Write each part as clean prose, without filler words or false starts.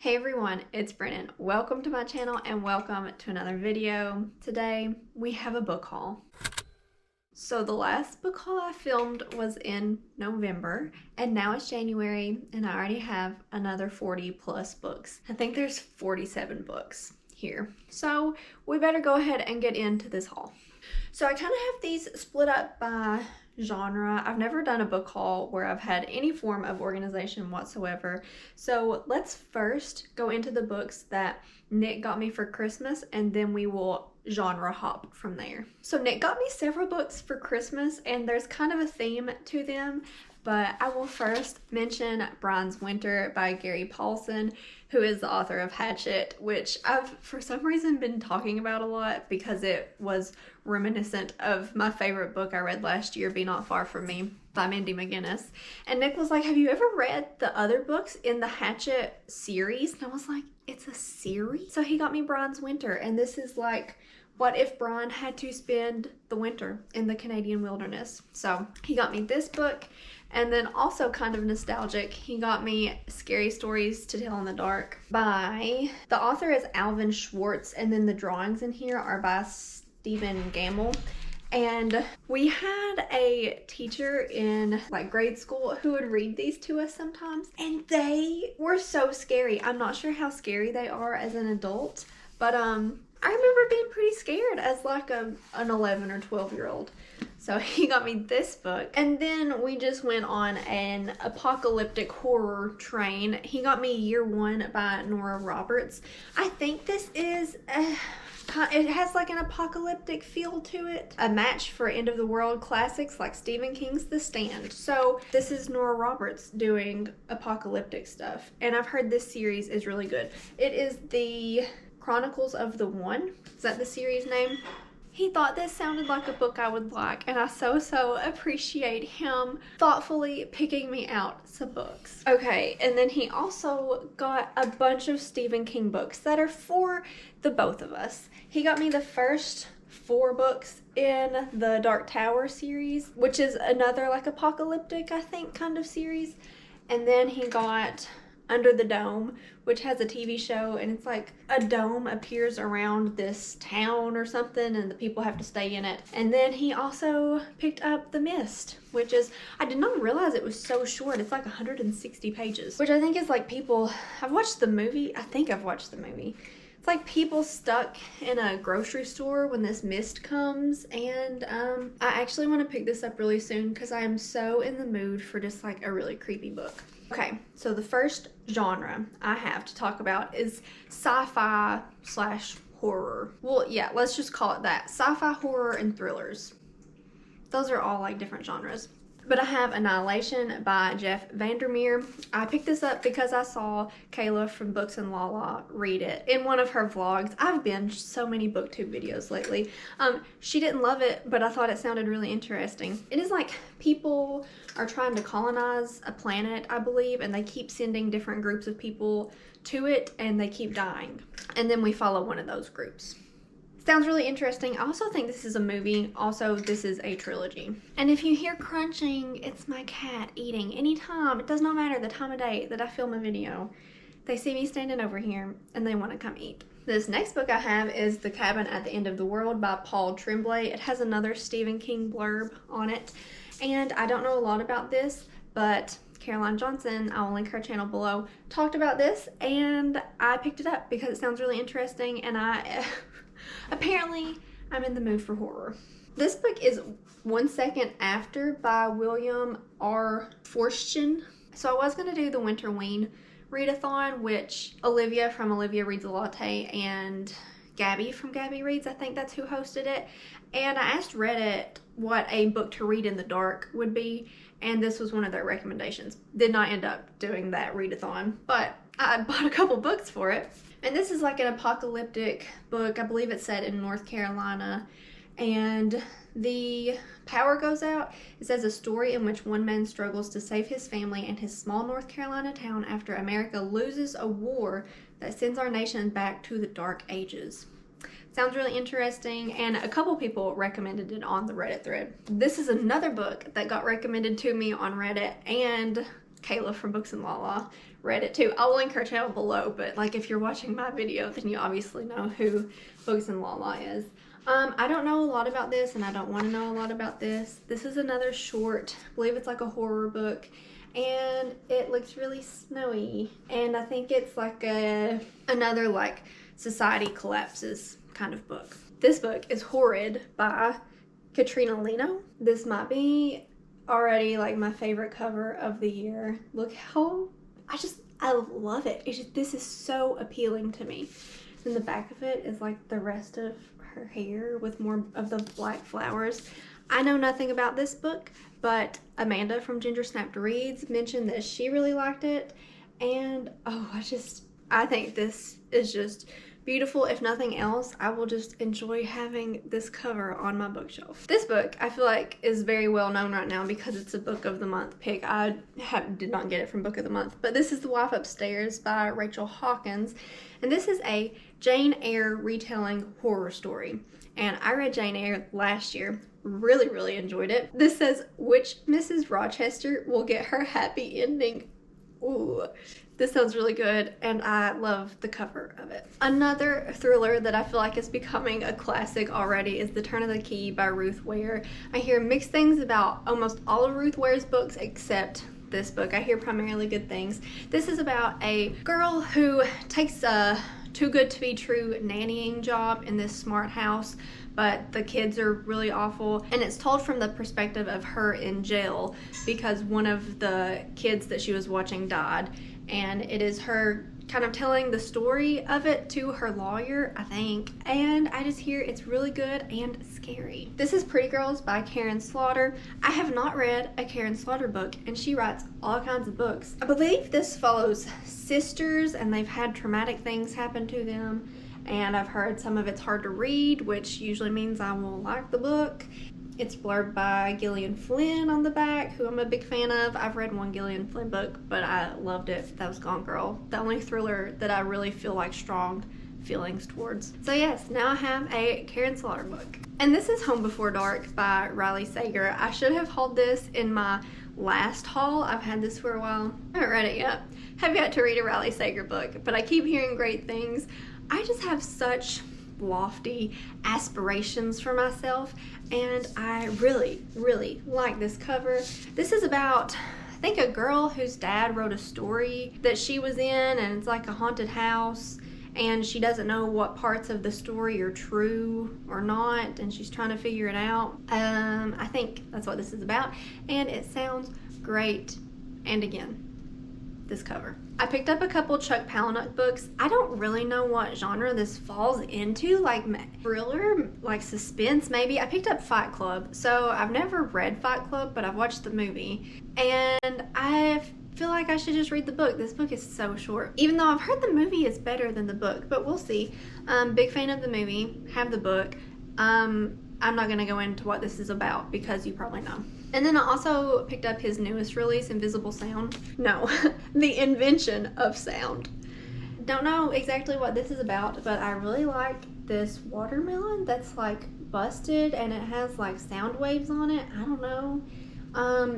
Hey everyone, it's Brennan. Welcome to my channel and welcome to another video. Today we have a book haul. So the last book haul I filmed was in November and now it's January and I already have another 40 plus books. I think there's 47 books here. So we better go ahead and get into this haul. So I kind of have these split up by genre. I've never done a book haul where I've had any form of organization whatsoever. So let's first go into the books that Nick got me for Christmas and then we will genre hop from there. So Nick got me several books for Christmas and there's kind of a theme to them, but I will first mention Brian's Winter by Gary Paulsen, who is the author of Hatchet, which I've for some reason been talking about a lot because it was reminiscent of my favorite book I read last year, Be Not Far From Me by Mindy McGinnis. And Nick was like, have you ever read the other books in the Hatchet series? And I was like, it's a series? So he got me Brian's Winter, and this is like, what if Brian had to spend the winter in the Canadian wilderness? So he got me this book. And then also kind of nostalgic, he got me Scary Stories to Tell in the Dark by, the author is Alvin Schwartz, and then the drawings in here are by Stephen Gamble. And we had a teacher in like grade school who would read these to us sometimes, and they were so scary. I'm not sure how scary they are as an adult, but I remember being pretty scared as like an 11 or 12-year-old. So he got me this book. And then we just went on an apocalyptic horror train. He got me Year One by Nora Roberts. I think this is, it has like an apocalyptic feel to it. A match for end of the world classics like Stephen King's The Stand. So this is Nora Roberts doing apocalyptic stuff. And I've heard this series is really good. It is the Chronicles of the One. Is that the series name? He thought this sounded like a book I would like, and I so appreciate him thoughtfully picking me out some books. Okay, and then he also got a bunch of Stephen King books that are for the both of us. He got me the first 4 books in the Dark Tower series, which is another like apocalyptic, I think, kind of series. And then he got Under the Dome, which has a TV show, and it's like a dome appears around this town or something and the people have to stay in it. And then he also picked up The Mist, which is, I did not realize it was so short. It's like 160 pages, which I think is like people, I've watched the movie. I think I've watched the movie. It's like people stuck in a grocery store when this mist comes, and I actually want to pick this up really soon because I am so in the mood for just like a really creepy book. Okay, so the first genre I have to talk about is sci-fi / horror. Well, yeah, let's just call it that. Sci-fi, horror, and thrillers. Those are all like different genres. But I have Annihilation by Jeff Vandermeer. I picked this up because I saw Kayla from Books and Lala read it in one of her vlogs. I've binged so many booktube videos lately. She didn't love it, but I thought it sounded really interesting. It is like people are trying to colonize a planet, I believe, and they keep sending different groups of people to it, and they keep dying. And then we follow one of those groups. Sounds really interesting. I also think this is a movie. Also, this is a trilogy. And if you hear crunching, it's my cat eating. Anytime, it does not matter the time of day that I film a video, they see me standing over here and they want to come eat. This next book I have is The Cabin at the End of the World by Paul Tremblay. It has another Stephen King blurb on it. And I don't know a lot about this, but Caroline Johnson, I'll link her channel below, talked about this and I picked it up because it sounds really interesting, and apparently I'm in the mood for horror. This book is 1 Second After by William R. Forstchen. So I was going to do the Winterween readathon, which Olivia from Olivia Reads a Latte and Gabby from Gabby Reads, I think that's who hosted it. And I asked Reddit what a book to read in the dark would be, and this was one of their recommendations. Did not end up doing that readathon, but I bought a couple books for it. And this is like an apocalyptic book. I believe it's set in North Carolina. And the power goes out. It says a story in which one man struggles to save his family and his small North Carolina town after America loses a war that sends our nation back to the Dark Ages. Sounds really interesting, and a couple people recommended it on the Reddit thread. This is another book that got recommended to me on Reddit, and Kayla from Books and Lala read it too. I'll link her channel below, but like if you're watching my video, then you obviously know who Books and Lala is. I don't know a lot about this, and I don't want to know a lot about this. This is another short, I believe it's like a horror book, and it looks really snowy. And I think it's like another like society collapses kind of book. This book is Horrid by Katrina Lino. This might be already like my favorite cover of the year. Look how, I love it. This is so appealing to me. In the back of it is like the rest of her hair with more of the black flowers. I know nothing about this book, but Amanda from Ginger Snapped Reads mentioned that she really liked it, and oh, I think this is just beautiful. If nothing else, I will just enjoy having this cover on my bookshelf. This book I feel like is very well known right now because it's a book of the month pick. I did not get it from book of the month, but this is The Wife Upstairs by Rachel Hawkins, and this is a Jane Eyre retelling horror story. And I read Jane Eyre last year, really enjoyed it. This says, which Mrs. Rochester will get her happy ending. Ooh, this sounds really good, and I love the cover of it. Another thriller that I feel like is becoming a classic already is The Turn of the Key by Ruth Ware. I hear mixed things about almost all of Ruth Ware's books except this book. I hear primarily good things. This is about a girl who takes a too good to be true nannying job in this smart house, but the kids are really awful, and it's told from the perspective of her in jail because one of the kids that she was watching died, and it is her kind of telling the story of it to her lawyer, I think, and I just hear it's really good and scary. This is Pretty Girls by Karen Slaughter. I have not read a Karen Slaughter book, and she writes all kinds of books. I believe this follows sisters, and they've had traumatic things happen to them, and I've heard some of it's hard to read, which usually means I will like the book. It's blurred by Gillian Flynn on the back, who I'm a big fan of. I've read one Gillian Flynn book, but I loved it. That was Gone Girl. The only thriller that I really feel like strong feelings towards. So yes, now I have a Karen Slaughter book. And this is Home Before Dark by Riley Sager. I should have hauled this in my last haul. I've had this for a while. I haven't read it yet. Have yet to read a Riley Sager book, but I keep hearing great things. I just have such lofty aspirations for myself, and I really like this cover. This is about, I think, a girl whose dad wrote a story that she was in, and it's like a haunted house, and she doesn't know what parts of the story are true or not, and she's trying to figure it out. I think that's what this is about, and it sounds great. And again, this cover. I picked up a couple Chuck Palahniuk books. I don't really know what genre this falls into, like thriller, like suspense maybe. I picked up Fight Club. So I've never read Fight Club, but I've watched the movie, and I feel like I should just read the book. This book is so short, even though I've heard the movie is better than the book, but we'll see. Big fan of the movie, have the book. I'm not gonna go into what this is about because you probably know. And then I also picked up his newest release, Invisible Sound. No, The Invention of Sound. Don't know exactly what this is about, but I really like this watermelon that's like busted and it has like sound waves on it. I don't know.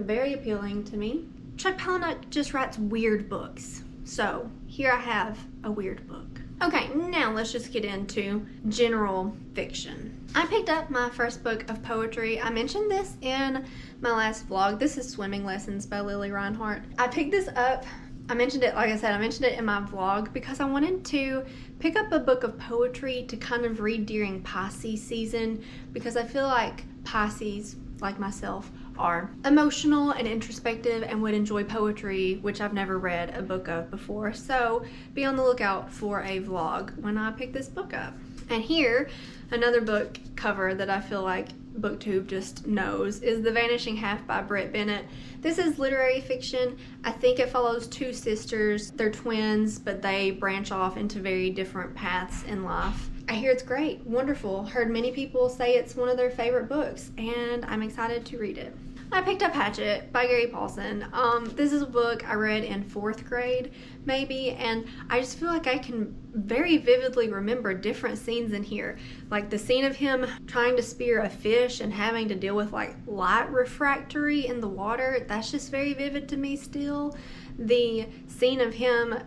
Very appealing to me. Chuck Palahniuk just writes weird books. So here I have a weird book. Okay, now let's just get into general fiction. I picked up my first book of poetry. I mentioned this in my last vlog. This is Swimming Lessons by Lily Reinhart. I picked this up, I mentioned it, like I said, I mentioned it in my vlog because I wanted to pick up a book of poetry to kind of read during Pisces season, because I feel like Pisces, like myself, are emotional and introspective and would enjoy poetry, which I've never read a book of before. So be on the lookout for a vlog when I pick this book up. And here, another book cover that I feel like BookTube just knows is The Vanishing Half by Brit Bennett. This is literary fiction. I think it follows two sisters. They're twins, but they branch off into very different paths in life. I hear it's great, wonderful. Heard many people say it's one of their favorite books, and I'm excited to read it. I picked up Hatchet by Gary Paulson. This is a book I read in 4th grade maybe, and I just feel like I can very vividly remember different scenes in here. Like the scene of him trying to spear a fish and having to deal with like light refractory in the water, that's just very vivid to me still. The scene of him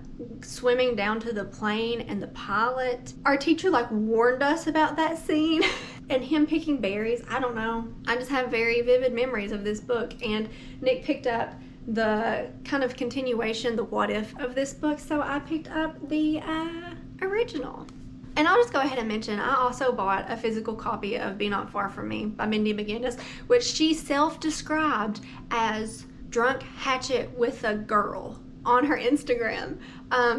swimming down to the plane and the pilot, our teacher like warned us about that scene. And him picking berries, I don't know. I just have very vivid memories of this book, and Nick picked up the kind of continuation, the what if of this book, so I picked up the original. And I'll just go ahead and mention, I also bought a physical copy of Be Not Far From Me by Mindy McGinnis, which she self-described as Drunk Hatchet with a Girl on her Instagram.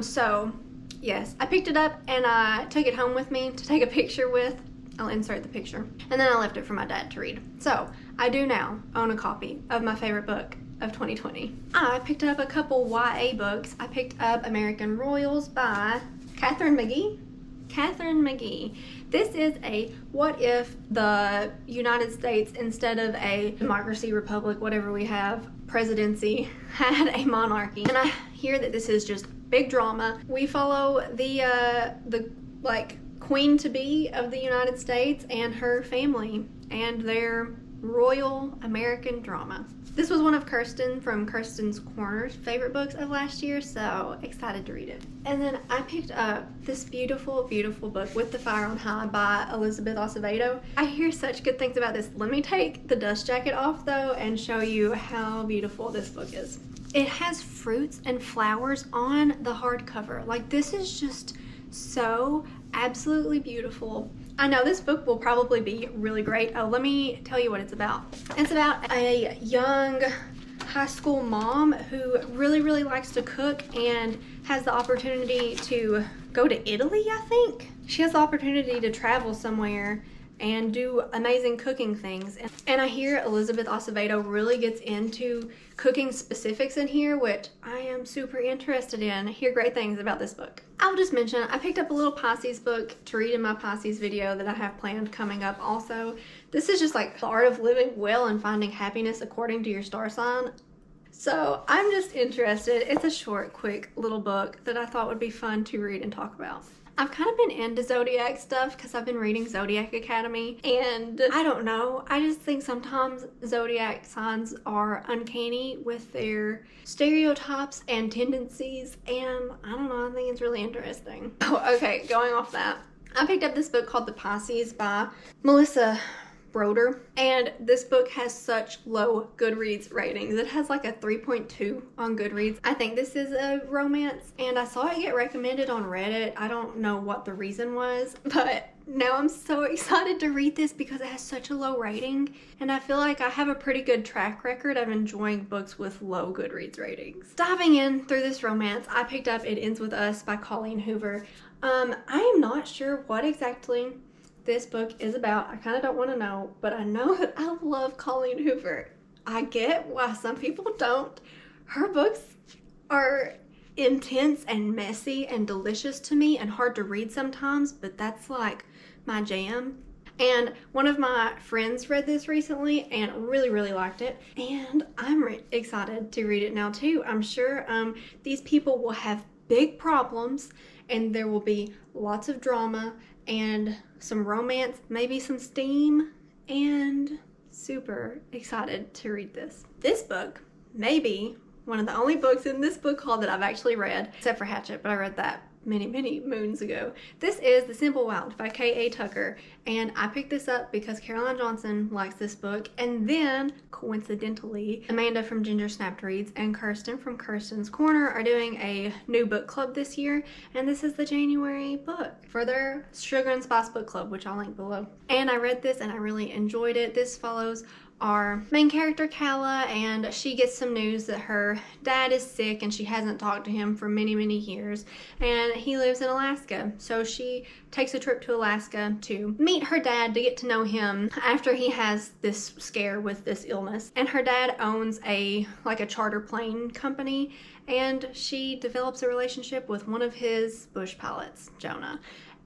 So yes, I picked it up and I took it home with me to take a picture with. I'll insert the picture. And then I left it for my dad to read. So I do now own a copy of my favorite book of 2020. I picked up a couple YA books. I picked up American Royals by Katharine McGee. Katharine McGee. This is a what if the United States, instead of a democracy, republic, whatever we have, presidency, had a monarchy. And I hear that this is just big drama. We follow the like queen-to-be of the United States and her family and their royal American drama. This was one of Kirsten from Kirsten's Corner's favorite books of last year, so excited to read it. And then I picked up this beautiful, beautiful book, With the Fire on High by Elizabeth Acevedo. I hear such good things about this. Let me take the dust jacket off though and show you how beautiful this book is. It has fruits and flowers on the hardcover. Like, this is just so absolutely beautiful. I know this book will probably be really great. Oh, let me tell you what it's about. It's about a young high school mom who really, really likes to cook and has the opportunity to go to Italy, I think. She has the opportunity to travel somewhere and do amazing cooking things. And I hear Elizabeth Acevedo really gets into cooking specifics in here, which I am super interested in. I hear great things about this book. I'll just mention, I picked up a little Pisces book to read in my Pisces video that I have planned coming up also. This is just like the art of living well and finding happiness according to your star sign. So I'm just interested. It's a short, quick little book that I thought would be fun to read and talk about. I've kind of been into Zodiac stuff because I've been reading Zodiac Academy, and I don't know, I just think sometimes Zodiac signs are uncanny with their stereotypes and tendencies, and I don't know, I think it's really interesting. Oh, okay, going off that, I picked up this book called The Pisces by Melissa Broder, and this book has such low Goodreads ratings. It has like a 3.2 on Goodreads. I think this is a romance, and I saw it get recommended on Reddit. I don't know what the reason was, but now I'm so excited to read this because it has such a low rating, and I feel like I have a pretty good track record of enjoying books with low Goodreads ratings. Diving in through this romance, I picked up It Ends With Us by Colleen Hoover. I am not sure what exactly this book is about. I kind of don't want to know, but I know that I love Colleen Hoover. I get why some people don't. Her books are intense and messy and delicious to me and hard to read sometimes, but that's like my jam. And one of my friends read this recently and really, really liked it, and I'm excited to read it now too. I'm sure these people will have big problems and there will be lots of drama and some romance, maybe some steam, and super excited to read this. This book may be one of the only books in this book haul that I've actually read, except for Hatchet, but I read that many, many moons ago. This is The Simple Wild by K.A. Tucker, and I picked this up because Caroline Johnson likes this book, and then, coincidentally, Amanda from Ginger Snapped Reads and Kirsten from Kirsten's Corner are doing a new book club this year, and this is the January book for their Sugar and Spice book club, which I'll link below. And I read this and I really enjoyed it. This follows our main character, Calla, and she gets some news that her dad is sick and she hasn't talked to him for many, many years, and he lives in Alaska. So she takes a trip to Alaska to meet her dad, to get to know him after he has this scare with this illness. And her dad owns a charter plane company, and she develops a relationship with one of his bush pilots, Jonah.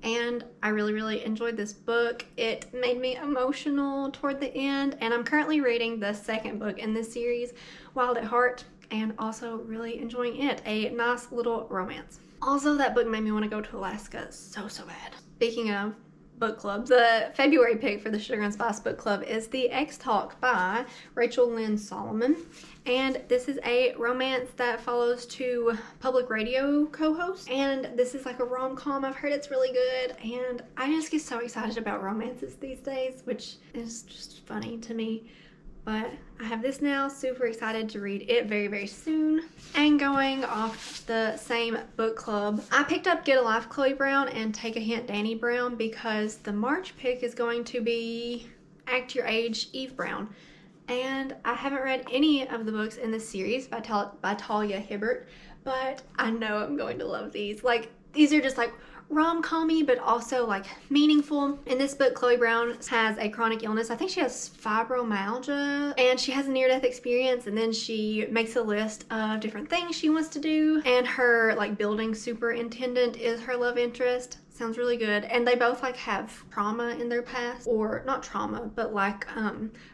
And I really, really enjoyed this book. It made me emotional toward the end, and I'm currently reading the second book in this series, Wild at Heart. and also really enjoying it. A nice little romance. Also, that book made me want to go to Alaska so bad. Speaking of book clubs, the February pick for the Sugar and Spice book club is The X-Talk by Rachel Lynn Solomon, and this is a romance that follows two public radio co-hosts, and this is like a rom-com. I've heard it's really good, and I just get so excited about romances these days, which is just funny to me. But I have this now, super excited to read it very soon. And going off the same book club, I picked up Get a Life Chloe Brown and Take a Hint Dani Brown because the March pick is going to be Act Your Age Eve Brown. And I haven't read any of the books in this series by Talia Hibbert, but I know I'm going to love these. Like, these are just like rom-com-y, but also like meaningful. In this book, Chloe Brown has a chronic illness. I think she has fibromyalgia, and she has a near-death experience, and then she makes a list of different things she wants to do, and her like building superintendent is her love interest. Sounds really good. And they both like have trauma in their past, or not trauma, but like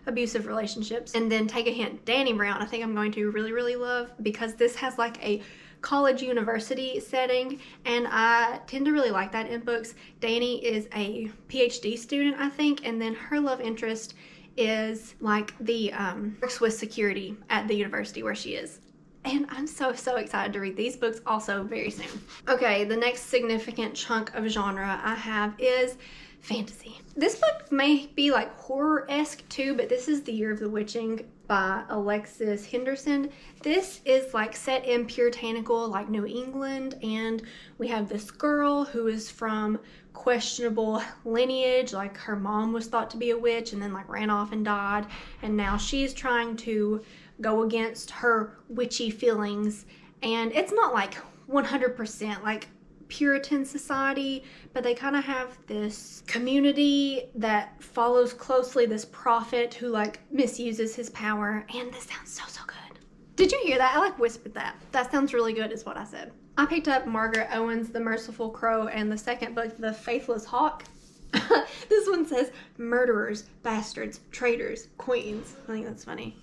abusive relationships. And then Take a Hint Dani Brown, I think I'm going to really love, because this has like a college university setting, and I tend to really like that in books. Dani is a PhD student, I think, and then her love interest is like the works with security at the university where she is. And I'm so excited to read these books also very soon. Okay, the next significant chunk of genre I have is fantasy. This book may be like horror-esque too, but this is The Year of the Witching by Alexis Henderson. This is like set in puritanical like New England, and we have this girl who is from questionable lineage. Like, her mom was thought to be a witch and then like ran off and died, and now she's trying to go against her witchy feelings. And it's not like 100% like Puritan society, but they kind of have this community that follows closely this prophet who like misuses his power, and this sounds so good. Did you hear that? I like whispered that. That sounds really good is what I said. I picked up Margaret Owen's The Merciful Crow and the second book, The Faithless Hawk. This one says murderers, bastards, traitors, queens. I think that's funny.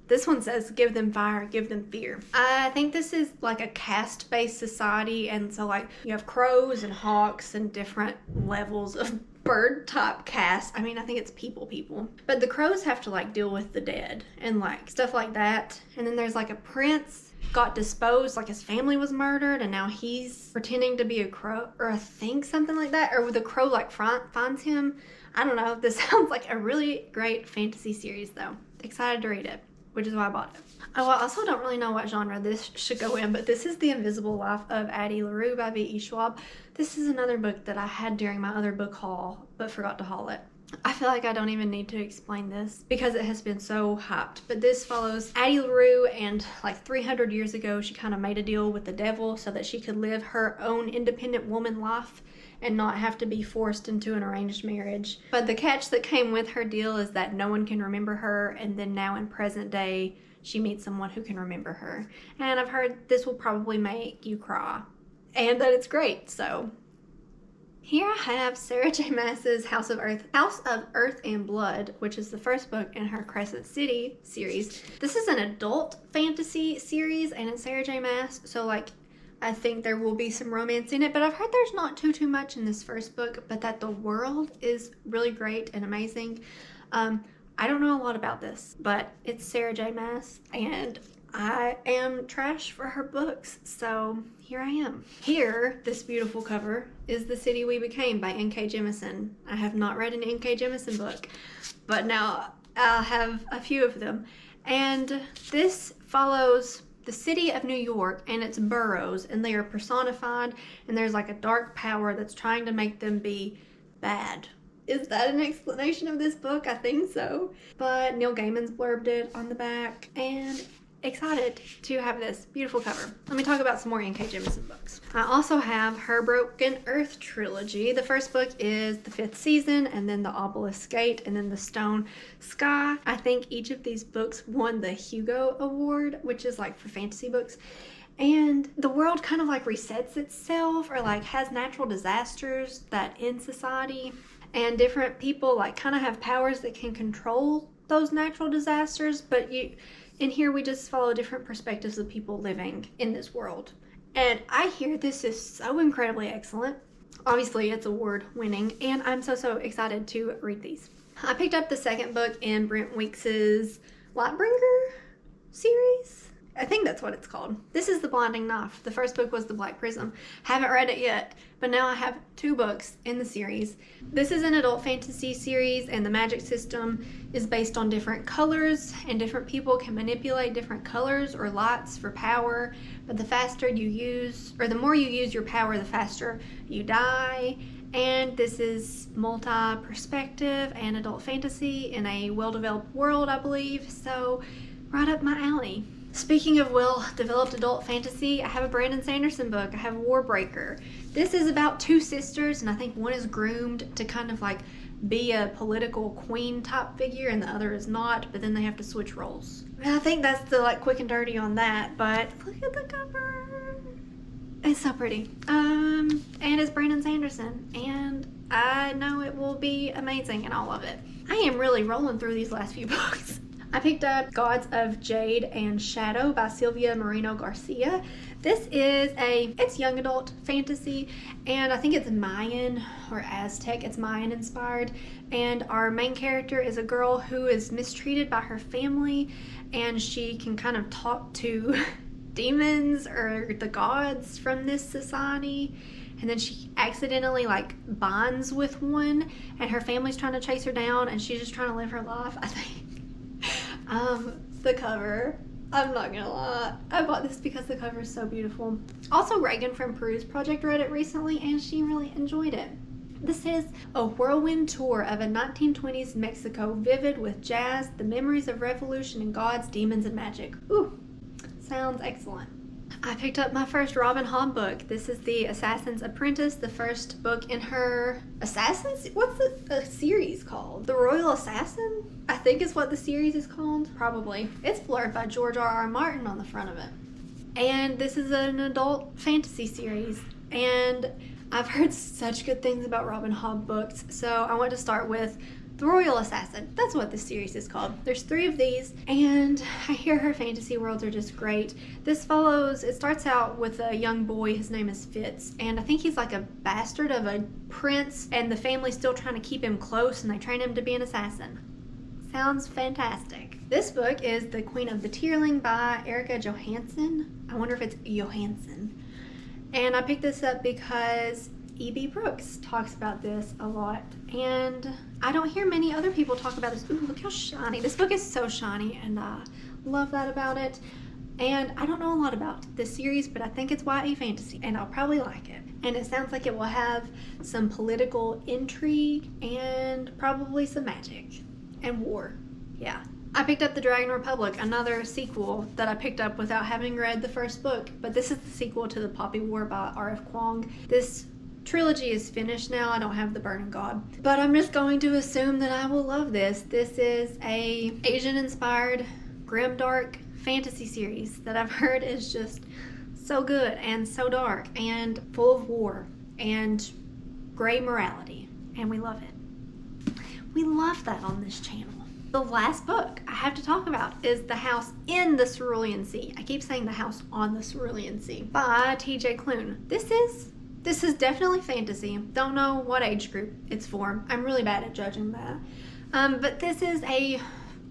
This one says, give them fire, give them fear. I think this is like a caste-based society, and so like you have crows and hawks and different levels of bird type caste. I mean, I think it's people. But the crows have to like deal with the dead and like stuff like that. And then there's like a prince got disposed, like his family was murdered, and now he's pretending to be a crow, or I think something like that, or the crow like finds him. I don't know. This sounds like a really great fantasy series though. Excited to read it, which is why I bought it. Oh, I also don't really know what genre this should go in, but this is The Invisible Life of Addie LaRue by V.E. Schwab. This is another book that I had during my other book haul, but forgot to haul it. I feel like I don't even need to explain this because it has been so hyped, but this follows Addie LaRue, and like 300 years ago, she kind of made a deal with the devil so that she could live her own independent woman life and not have to be forced into an arranged marriage. But the catch that came with her deal is that no one can remember her, and then now in present day, she meets someone who can remember her. And I've heard this will probably make you cry, and that it's great, so. Here I have Sarah J. Maas's House of Earth and Blood, which is the first book in her Crescent City series. This is an adult fantasy series, and it's Sarah J. Maas, so like I think there will be some romance in it, but I've heard there's not too much in this first book, but that the world is really great and amazing. I don't know a lot about this, but it's Sarah J. Maas, and I am trash for her books, so here I am. Here, this beautiful cover is The City We Became by N.K. Jemisin. I have not read an N.K. Jemisin book, but now I'll have a few of them. And this follows the city of New York and its boroughs, and they are personified, and there's like a dark power that's trying to make them be bad. Is that an explanation of this book? I think so. But Neil Gaiman's blurbed it on the back, and excited to have this beautiful cover. Let me talk about some more N.K. Jemisin books. I also have her Broken Earth trilogy. The first book is The Fifth Season, and then The Obelisk Gate, and then The Stone Sky. I think each of these books won the Hugo Award, which is like for fantasy books. And the world kind of like resets itself, or like has natural disasters that end society. And different people like kind of have powers that can control those natural disasters, but In here, we just follow different perspectives of people living in this world. And I hear this is so incredibly excellent. Obviously, it's award-winning, and I'm so excited to read these. I picked up the second book in Brent Weeks's Lightbringer series. I think that's what it's called. This is The Blinding Knife. The first book was The Black Prism. Haven't read it yet, but now I have 2 books in the series. This is an adult fantasy series, and the magic system is based on different colors, and different people can manipulate different colors or lights for power. But the faster you use, or the more you use your power, the faster you die. And this is multi-perspective and adult fantasy in a well-developed world, I believe. So, right up my alley. Speaking of well-developed adult fantasy, I have a Brandon Sanderson book. I have Warbreaker. This is about 2 sisters, and I think one is groomed to kind of like be a political queen type figure, and the other is not, but then they have to switch roles. And I think that's the like quick and dirty on that, but look at the cover. It's so pretty. And it's Brandon Sanderson, and I know it will be amazing, and I love it. I am really rolling through these last few books. I picked up Gods of Jade and Shadow by Sylvia Moreno Garcia. This is it's young adult fantasy, and I think it's Mayan or Aztec. It's Mayan inspired, and our main character is a girl who is mistreated by her family, and she can kind of talk to demons or the gods from this society. And then she accidentally like bonds with one, and her family's trying to chase her down, and she's just trying to live her life, I think. The cover, I'm not gonna lie, I bought this because the cover is so beautiful. Also, Reagan from Peruse Project read it recently, and she really enjoyed it. This is a whirlwind tour of a 1920s Mexico, vivid with jazz, the memories of revolution, and gods, demons, and magic. Ooh, sounds excellent. I picked up my first Robin Hobb book. This is The Assassin's Apprentice, the first book in her Assassins? What's the series called? The Royal Assassin? I think is what the series is called. Probably. It's blurred by George R.R. Martin on the front of it. And this is an adult fantasy series. And I've heard such good things about Robin Hobb books, so I want to start with The Royal Assassin. That's what this series is called. There's 3 of these, and I hear her fantasy worlds are just great. This it starts out with a young boy, his name is Fitz, and I think he's like a bastard of a prince, and the family's still trying to keep him close, and they train him to be an assassin. Sounds fantastic. This book is The Queen of the Tearling by Erica Johansson. I wonder if it's Johansson. And I picked this up because E.B. Brooks talks about this a lot, and I don't hear many other people talk about this. Ooh, look how shiny. This book is so shiny, and I love that about it. And I don't know a lot about this series, but I think it's YA fantasy, and I'll probably like it. And it sounds like it will have some political intrigue and probably some magic and war. Yeah. I picked up The Dragon Republic, another sequel that I picked up without having read the first book, but this is the sequel to The Poppy War by R.F. Kuang. This trilogy is finished now. I don't have The Burning God, but I'm just going to assume that I will love this. This is a Asian-inspired grimdark fantasy series that I've heard is just so good and so dark and full of war and gray morality, and we love it. We love that on this channel. The last book I have to talk about is The House in the Cerulean Sea. I keep saying The House on the Cerulean Sea by T.J. Klune. This is definitely fantasy. Don't know what age group it's for. I'm really bad at judging that. But this is a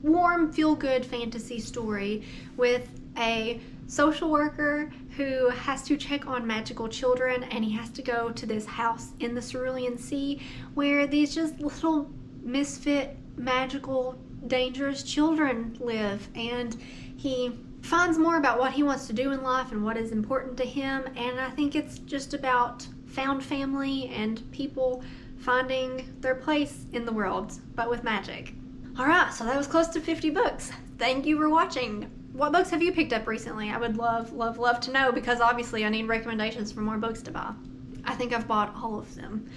warm, feel-good fantasy story with a social worker who has to check on magical children, and he has to go to this house in the Cerulean Sea where these just little misfit, magical, dangerous children live, and he finds more about what he wants to do in life and what is important to him. And I think it's just about found family and people finding their place in the world, but with magic. Alright, so that was close to 50 books. Thank you for watching. What books have you picked up recently? I would love to know, because obviously I need recommendations for more books to buy. I think I've bought all of them.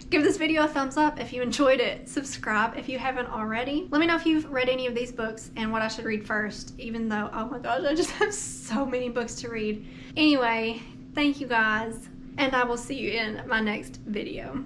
Give this video a thumbs up if you enjoyed it. Subscribe if you haven't already. Let me know if you've read any of these books and what I should read first, even though, oh my gosh, I just have so many books to read. Anyway, thank you guys, and I will see you in my next video.